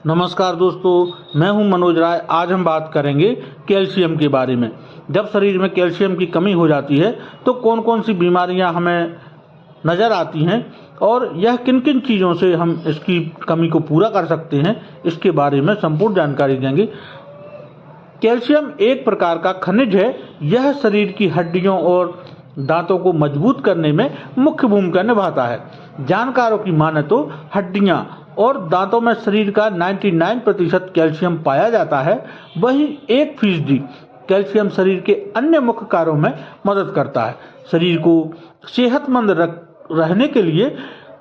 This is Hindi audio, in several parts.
नमस्कार दोस्तों, मैं हूं मनोज राय। आज हम बात करेंगे कैल्शियम के बारे में। जब शरीर में कैल्शियम की कमी हो जाती है तो कौन कौन सी बीमारियां हमें नज़र आती हैं और यह किन किन चीज़ों से हम इसकी कमी को पूरा कर सकते हैं, इसके बारे में संपूर्ण जानकारी देंगे। कैल्शियम एक प्रकार का खनिज है। यह शरीर की हड्डियों और दांतों को मजबूत करने में मुख्य भूमिका निभाता है। जानकारों की माने तो हड्डियां और दांतों में शरीर का 99% कैल्शियम पाया जाता है। वहीं 1% कैल्शियम शरीर के अन्य मुख्य कार्यों में मदद करता है। शरीर को सेहतमंद रहने के लिए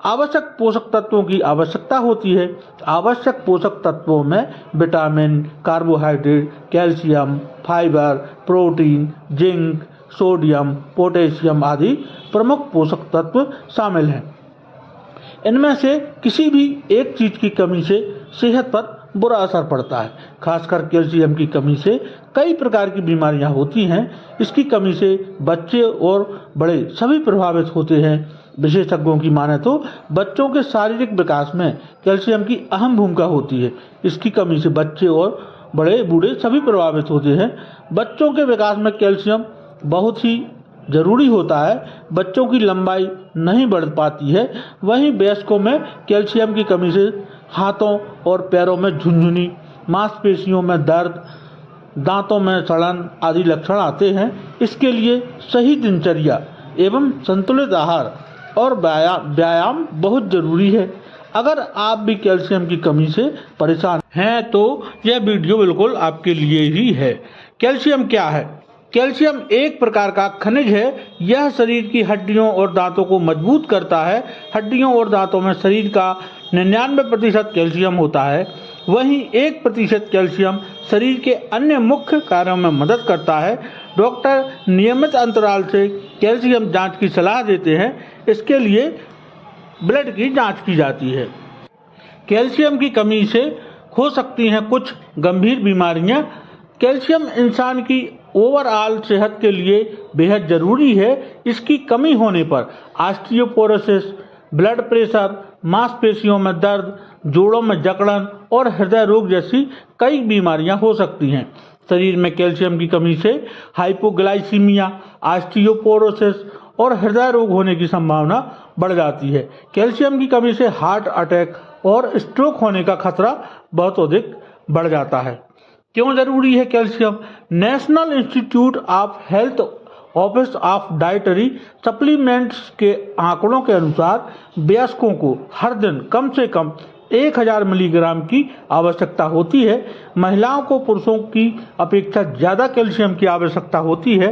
आवश्यक पोषक तत्वों की आवश्यकता होती है। आवश्यक पोषक तत्वों में vitamin, carbohydrate, calcium, fibre, protein, zinc, sodium, potassium आदि प्रमुख पोषक तत्व शामिल हैं। इनमें से किसी भी एक चीज की कमी से सेहत पर बुरा असर पड़ता है। खासकर कैल्शियम की कमी से कई प्रकार की बीमारियां होती हैं। इसकी कमी से बच्चे और बड़े सभी प्रभावित होते हैं। विशेषज्ञों की माने तो बच्चों के शारीरिक विकास में कैल्शियम की अहम भूमिका होती है। इसकी कमी से बच्चे और बड़े बूढ़े सभी प्रभावित होते हैं। बच्चों के विकास में कैल्शियम बहुत ही जरूरी होता है। बच्चों की लंबाई नहीं बढ़ पाती है। वहीं वयस्कों में कैल्शियम की कमी से हाथों और पैरों में झुनझुनी, मांसपेशियों में दर्द, दांतों में सड़न आदि लक्षण आते हैं। इसके लिए सही दिनचर्या एवं संतुलित आहार और व्यायाम बहुत जरूरी है। अगर आप भी कैल्शियम की कमी से परेशान हैं तो यह वीडियो बिल्कुल आपके लिए ही है। कैल्शियम क्या है? कैल्शियम एक प्रकार का खनिज है। यह शरीर की हड्डियों और दांतों को मजबूत करता है। हड्डियों और दांतों में शरीर का 99% कैल्शियम होता है। वहीं 1% कैल्शियम शरीर के अन्य मुख्य कार्यों में मदद करता है। डॉक्टर नियमित अंतराल से कैल्शियम जांच की सलाह देते हैं। इसके लिए ब्लड की जांच की जाती है। कैल्शियम की कमी से हो सकती हैं कुछ गंभीर बीमारियां। कैल्शियम इंसान की ओवरऑल सेहत के लिए बेहद जरूरी है। इसकी कमी होने पर ऑस्टियोपोरोसिस, ब्लड प्रेशर, मांसपेशियों में दर्द, जोड़ों में जकड़न और हृदय रोग जैसी कई बीमारियां हो सकती हैं। शरीर में कैल्शियम की कमी से हाइपोग्लाइसीमिया, ऑस्टियोपोरोसिस और हृदय रोग होने की संभावना बढ़ जाती है। कैल्शियम की कमी से हार्ट अटैक और स्ट्रोक होने का खतरा बहुत अधिक बढ़ जाता है। क्यों जरूरी है calcium? National institute of health office of dietary supplements के आंकड़ों के अनुसार वयस्कों को हर दिन कम से कम 1000 मिलीग्राम की आवश्यकता होती है। महिलाओं को पुरुषों की अपेक्षा ज्यादा कैल्शियम की आवश्यकता होती है।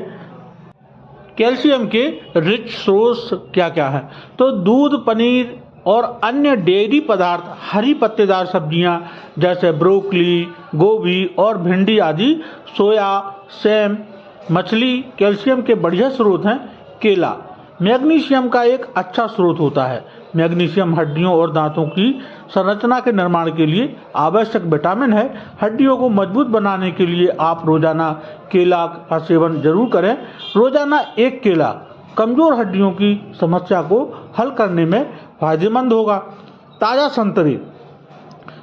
कैल्शियम के रिच सोर्स क्या क्या है? तो दूध, पनीर और अन्य डेयरी पदार्थ, हरी पत्तेदार सब्जियां जैसे ब्रोकली, गोभी और भिंडी आदि, सोया, सेम, मछली कैल्शियम के बढ़िया स्रोत हैं। केला मैग्नीशियम का एक अच्छा स्रोत होता है। मैग्नीशियम हड्डियों और दांतों की संरचना के निर्माण के लिए आवश्यक विटामिन है। हड्डियों को मजबूत बनाने के लिए आप रोजाना केला का सेवन जरूर करें। रोजाना एक केला कमजोर हड्डियों की समस्या को हल करने में फायदेमंद होगा। ताजा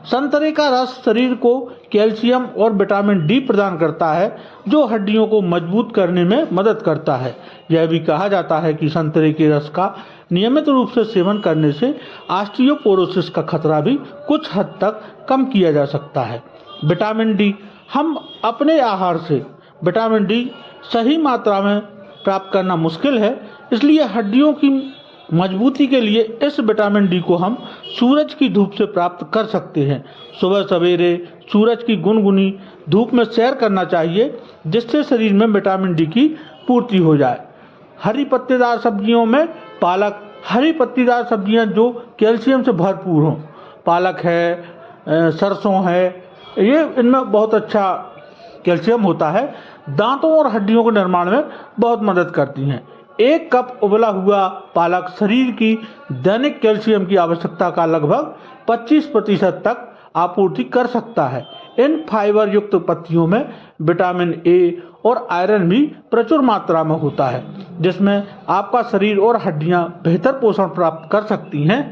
संतरे का रस शरीर को कैल्शियम और विटामिन डी प्रदान करता है, जो हड्डियों को मजबूत करने में मदद करता है। यह भी कहा जाता है कि संतरे के रस का नियमित रूप से सेवन करने से ऑस्टियोपोरोसिस का खतरा भी कुछ हद तक कम किया जा सकता है। विटामिन डी, हम अपने आहार से विटामिन डी सही मात्रा में प्राप्त करना मुश्किल है, इसलिए हड्डियों की मजबूती के लिए इस विटामिन डी को हम सूरज की धूप से प्राप्त कर सकते हैं। सुबह सवेरे सूरज की गुनगुनी धूप में सैर करना चाहिए, जिससे शरीर में विटामिन डी की पूर्ति हो जाए। हरी पत्तेदार सब्जियों में पालक, हरी पत्तेदार सब्जियां जो कैल्शियम से भरपूर हों, पालक है, सरसों है, ये इनमें बहुत अच्छा कैल्शियम होता है। दांतों और हड्डियों के निर्माण में बहुत मदद करती हैं। 1 कप उबला हुआ पालक शरीर की दैनिक कैल्शियम की आवश्यकता का लगभग 25% तक आपूर्ति कर सकता है। इन फाइबर युक्त पत्तियों में विटामिन ए और आयरन भी प्रचुर मात्रा में होता है, जिसमें आपका शरीर और हड्डियां बेहतर पोषण प्राप्त कर सकती हैं।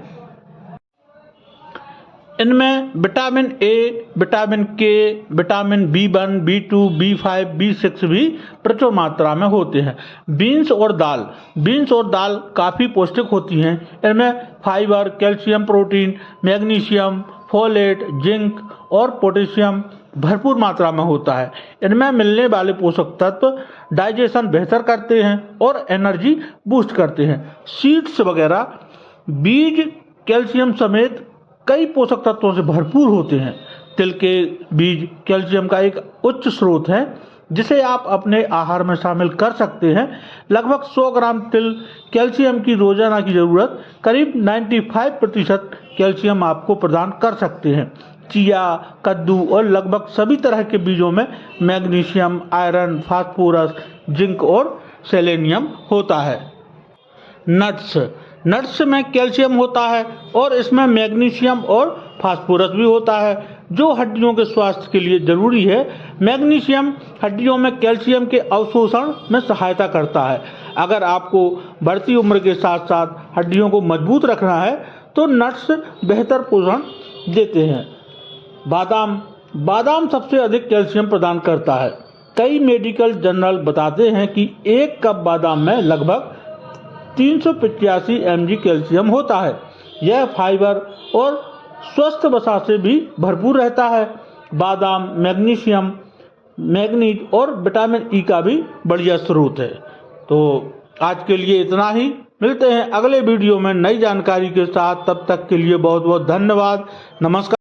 इनमें विटामिन ए, विटामिन के, vitamin B1, B2, B5, B6 भी प्रचुर मात्रा में होते हैं। बीन्स और दाल काफ़ी पौष्टिक होती हैं। इनमें fibre, calcium, protein, magnesium, folate, zinc और पोटेशियम भरपूर मात्रा में होता है। इनमें मिलने वाले पोषक तत्व डाइजेशन बेहतर करते हैं और एनर्जी बूस्ट करते हैं। सीड्स वगैरह बीज कैल्शियम समेत कई पोषक तत्वों से भरपूर होते हैं। तिल के बीज कैल्शियम का एक उच्च स्रोत है जिसे आप अपने आहार में शामिल कर सकते हैं। लगभग 100 ग्राम तिल कैल्शियम की रोजाना की जरूरत करीब 95% कैल्शियम आपको प्रदान कर सकते हैं। चिया, कद्दू और लगभग सभी तरह के बीजों में मैग्नीशियम, आयरन, फास्फोरस, जिंक और सेलेनियम होता है। नट्स में कैल्शियम होता है और इसमें मैग्नीशियम और फास्फोरस भी होता है जो हड्डियों के स्वास्थ्य के लिए जरूरी है। मैग्नीशियम हड्डियों में कैल्शियम के अवशोषण में सहायता करता है। अगर आपको बढ़ती उम्र के साथ साथ हड्डियों को मजबूत रखना है तो नट्स बेहतर पोषण देते हैं। बादाम सबसे अधिक कैल्शियम प्रदान करता है। कई मेडिकल जर्नल बताते हैं कि एक कप बादाम में लगभग 385 mg कैल्शियम होता है। यह फाइबर और स्वस्थ वसा से भी भरपूर रहता है। बादाम मैग्नीशियम, मैग्नीज और विटामिन ई का भी बढ़िया स्रोत है। तो आज के लिए इतना ही। मिलते हैं अगले वीडियो में नई जानकारी के साथ। तब तक के लिए बहुत बहुत धन्यवाद। नमस्कार।